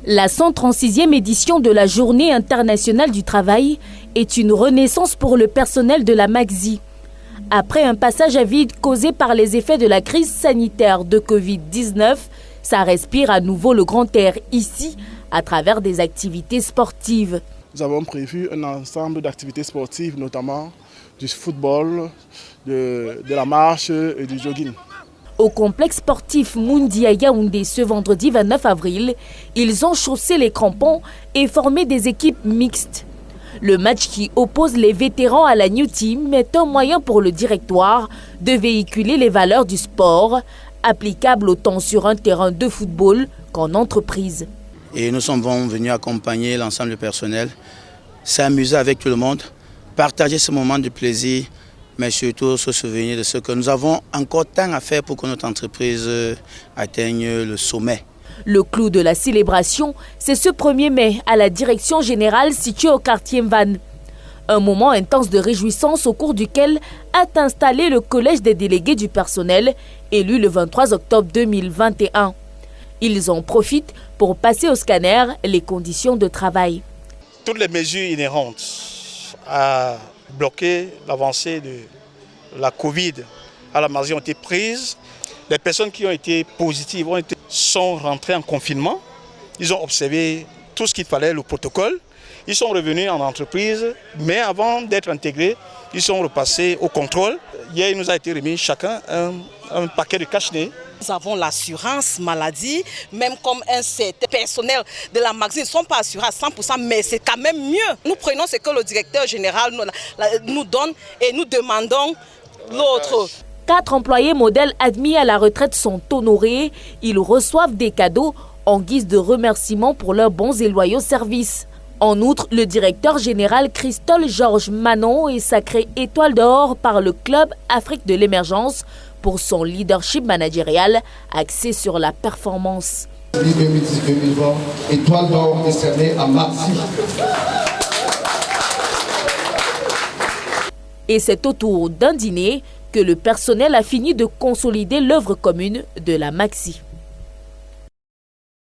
La 136e édition de la Journée internationale du travail est une renaissance pour le personnel de la Maxi. Après un passage à vide causé par les effets de la crise sanitaire de Covid-19, ça respire à nouveau le grand air ici à travers des activités sportives. Nous avons prévu un ensemble d'activités sportives, notamment du football, de la marche et du jogging. Au complexe sportif Mundi à Yaoundé ce vendredi 29 avril, ils ont chaussé les crampons et formé des équipes mixtes. Le match qui oppose les vétérans à la New Team est un moyen pour le directoire de véhiculer les valeurs du sport, applicables autant sur un terrain de football qu'en entreprise. Et nous sommes venus accompagner l'ensemble du personnel, s'amuser avec tout le monde, partager ce moment de plaisir, mais surtout se souvenir de ce que nous avons encore tant à faire pour que notre entreprise atteigne le sommet. Le clou de la célébration, c'est ce 1er mai à la direction générale située au quartier Mvan. Un moment intense de réjouissance au cours duquel a installé le collège des délégués du personnel, élu le 23 octobre 2021. Ils en profitent pour passer au scanner les conditions de travail. Toutes les mesures inhérentes à bloquer l'avancée de la Covid à la Maxi ont été prises. Les personnes qui ont été positives sont rentrées en confinement. Ils ont observé tout ce qu'il fallait, le protocole. Ils sont revenus en entreprise, mais avant d'être intégrés, ils sont repassés au contrôle. Hier, il nous a été remis chacun un paquet de cache-nez. Nous avons l'assurance maladie, même comme un certain personnel de la Maxi ne sont pas assurés à 100%, mais c'est quand même mieux. Nous prenons ce que le directeur général nous donne et nous demandons l'autre. 4 employés modèles admis à la retraite sont honorés. Ils reçoivent des cadeaux en guise de remerciement pour leurs bons et loyaux services. En outre, le directeur général Christol Georges Manon est sacré étoile d'or par le club Afrique de l'émergence pour son leadership managérial axé sur la performance. 2010-2020, étoile d'or décernée à Maxi. Et c'est autour d'un dîner que le personnel a fini de consolider l'œuvre commune de la Maxi.